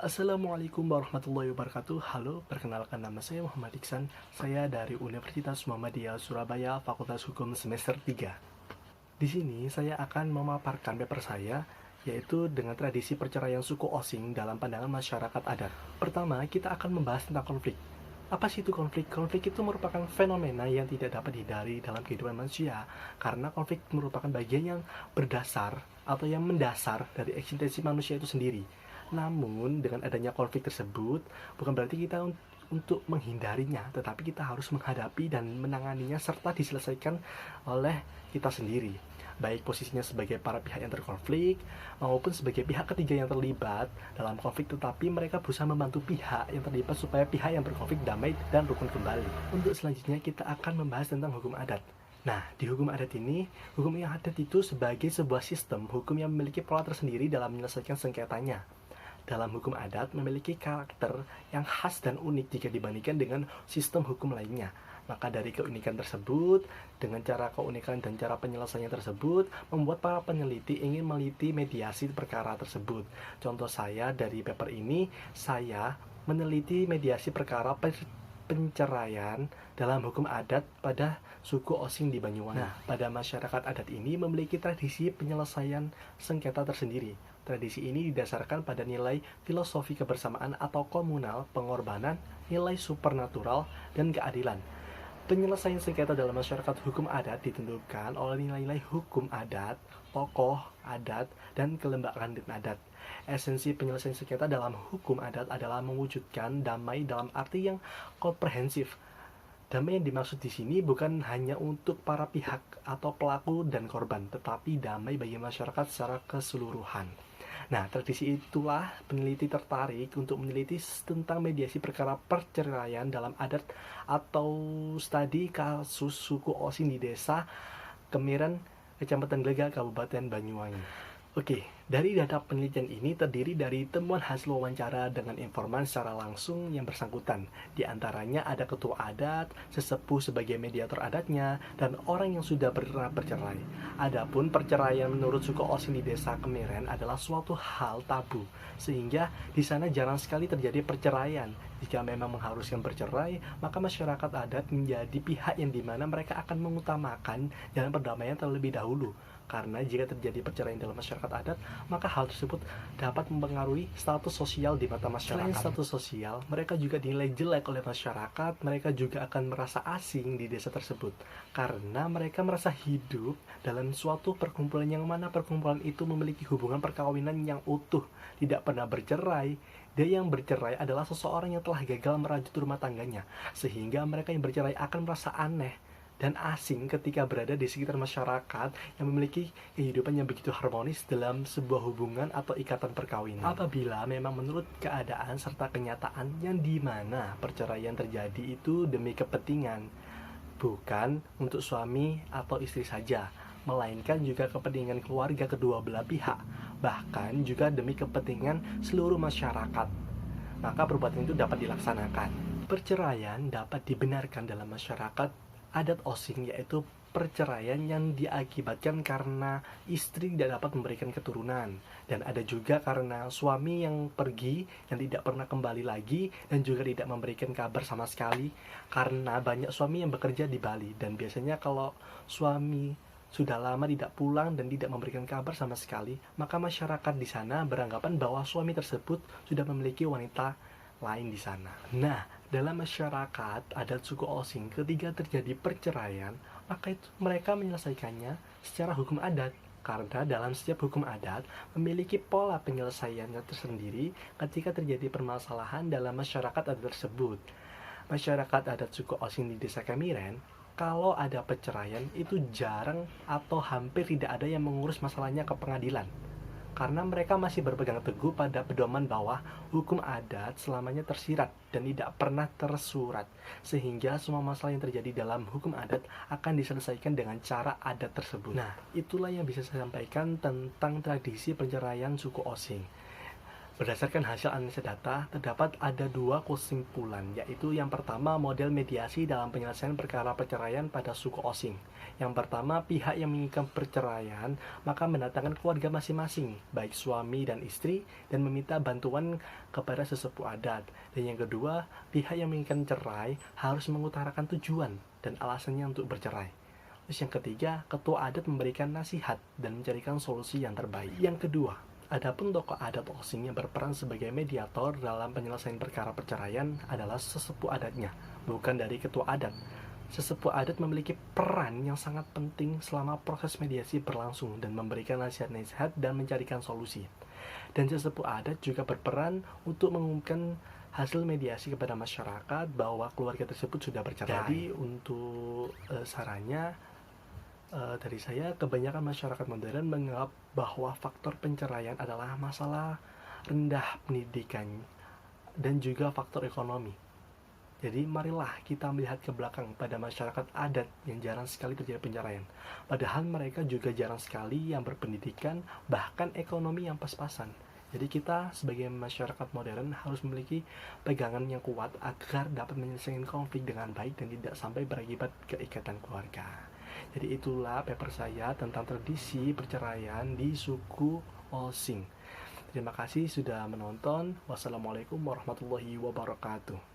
Assalamualaikum warahmatullahi wabarakatuh. Halo, perkenalkan nama saya Muhammad Iksan. Saya dari Universitas Muhammadiyah Surabaya, Fakultas Hukum semester 3. Di sini saya akan memaparkan paper saya, yaitu dengan tradisi perceraian suku Osing dalam pandangan masyarakat adat. Pertama, kita akan membahas tentang konflik. Apa sih itu konflik? Konflik itu merupakan fenomena yang tidak dapat dihindari dalam kehidupan manusia, karena konflik merupakan bagian yang berdasar atau yang mendasar dari eksistensi manusia itu sendiri. Namun, dengan adanya konflik tersebut, bukan berarti kita untuk menghindarinya, tetapi kita harus menghadapi dan menanganinya serta diselesaikan oleh kita sendiri. Baik posisinya sebagai para pihak yang terkonflik, maupun sebagai pihak ketiga yang terlibat dalam konflik, tetapi mereka berusaha membantu pihak yang terlibat supaya pihak yang berkonflik damai dan rukun kembali. Untuk selanjutnya, kita akan membahas tentang hukum adat. Nah, di hukum adat ini, hukum yang adat itu sebagai sebuah sistem hukum yang memiliki pola tersendiri dalam menyelesaikan sengketanya. Dalam hukum adat memiliki karakter yang khas dan unik jika dibandingkan dengan sistem hukum lainnya. Maka dari keunikan tersebut, dengan cara keunikan dan cara penyelesaian tersebut, membuat para peneliti ingin meneliti mediasi perkara tersebut. Contoh saya dari paper ini, saya meneliti mediasi perkara penceraian dalam hukum adat pada suku Osing di Banyuwangi. Nah, pada masyarakat adat ini memiliki tradisi penyelesaian sengketa tersendiri. Tradisi ini didasarkan pada nilai filosofi kebersamaan atau komunal, pengorbanan, nilai supernatural, dan keadilan. Penyelesaian sengketa dalam masyarakat hukum adat ditentukan oleh nilai-nilai hukum adat, tokoh adat, dan kelembagaan adat. Esensi penyelesaian sengketa dalam hukum adat adalah mewujudkan damai dalam arti yang komprehensif. Damai yang dimaksud di sini bukan hanya untuk para pihak atau pelaku dan korban, tetapi damai bagi masyarakat secara keseluruhan. Nah, tradisi itulah peneliti tertarik untuk meneliti tentang mediasi perkara perceraian dalam adat atau studi kasus suku Osing di desa Kemiren, Kecamatan Glegak, Kabupaten Banyuwangi. Oke, dari data penelitian ini terdiri dari temuan hasil wawancara dengan informan secara langsung yang bersangkutan. Di antaranya ada ketua adat, sesepuh sebagai mediator adatnya, dan orang yang sudah pernah bercerai. Adapun perceraian menurut suku Osing di desa Kemiren adalah suatu hal tabu, sehingga di sana jarang sekali terjadi perceraian. Jika memang mengharuskan bercerai, maka masyarakat adat menjadi pihak yang dimana mereka akan mengutamakan jalan perdamaian terlebih dahulu. Karena jika terjadi perceraian dalam masyarakat adat, maka hal tersebut dapat mempengaruhi status sosial di mata masyarakat. Selain status sosial, mereka juga dinilai jelek oleh masyarakat, mereka juga akan merasa asing di desa tersebut. Karena mereka merasa hidup dalam suatu perkumpulan yang mana perkumpulan itu memiliki hubungan perkawinan yang utuh, tidak pernah bercerai. Dia yang bercerai adalah seseorang yang telah gagal merajut rumah tangganya, sehingga mereka yang bercerai akan merasa aneh dan asing ketika berada di sekitar masyarakat yang memiliki kehidupan yang begitu harmonis dalam sebuah hubungan atau ikatan perkawinan. Apabila memang menurut keadaan serta kenyataan yang dimana perceraian terjadi itu demi kepentingan, bukan untuk suami atau istri saja, melainkan juga kepentingan keluarga kedua belah pihak, bahkan juga demi kepentingan seluruh masyarakat, maka perbuatan itu dapat dilaksanakan. Perceraian dapat dibenarkan dalam masyarakat adat Osing, yaitu perceraian yang diakibatkan karena istri tidak dapat memberikan keturunan, dan ada juga karena suami yang pergi dan tidak pernah kembali lagi, dan juga tidak memberikan kabar sama sekali, karena banyak suami yang bekerja di Bali, dan biasanya kalau suami sudah lama tidak pulang dan tidak memberikan kabar sama sekali, maka masyarakat di sana beranggapan bahwa suami tersebut sudah memiliki wanita lain di sana. Nah, dalam masyarakat adat suku Osing, ketika terjadi perceraian, maka itu mereka menyelesaikannya secara hukum adat. Karena dalam setiap hukum adat memiliki pola penyelesaiannya tersendiri ketika terjadi permasalahan dalam masyarakat adat tersebut. Masyarakat adat suku Osing di desa Kemiren, kalau ada perceraian itu jarang atau hampir tidak ada yang mengurus masalahnya ke pengadilan, karena mereka masih berpegang teguh pada pedoman bahwa hukum adat selamanya tersirat dan tidak pernah tersurat, sehingga semua masalah yang terjadi dalam hukum adat akan diselesaikan dengan cara adat tersebut. Nah, itulah yang bisa saya sampaikan tentang tradisi perceraian suku Osing. Berdasarkan hasil analisa data, terdapat ada dua kesimpulan, yaitu yang pertama, model mediasi dalam penyelesaian perkara perceraian pada suku Osing. Yang pertama, pihak yang menginginkan perceraian maka mendatangkan keluarga masing-masing, baik suami dan istri, dan meminta bantuan kepada sesepuh adat. Dan yang kedua, pihak yang menginginkan cerai harus mengutarakan tujuan dan alasannya untuk bercerai. Terus yang ketiga, ketua adat memberikan nasihat dan mencarikan solusi yang terbaik. Yang kedua, adapun tokoh adat Osing yang berperan sebagai mediator dalam penyelesaian perkara perceraian adalah sesepuh adatnya, bukan dari ketua adat. Sesepuh adat memiliki peran yang sangat penting selama proses mediasi berlangsung dan memberikan nasihat-nasihat dan mencarikan solusi. Dan sesepuh adat juga berperan untuk mengumumkan hasil mediasi kepada masyarakat bahwa keluarga tersebut sudah bercerai. Jadi untuk sarannya, dari saya, kebanyakan masyarakat modern menganggap bahwa faktor penceraian adalah masalah rendah pendidikan dan juga faktor ekonomi. Jadi marilah kita melihat ke belakang pada masyarakat adat yang jarang sekali terjadi penceraian. Padahal mereka juga jarang sekali yang berpendidikan, bahkan ekonomi yang pas-pasan. Jadi kita sebagai masyarakat modern harus memiliki pegangan yang kuat agar dapat menyelesaikan konflik dengan baik dan tidak sampai berakibat keikatan keluarga. Jadi itulah paper saya tentang tradisi perceraian di suku Osing. Terima kasih sudah menonton. Wassalamualaikum warahmatullahi wabarakatuh.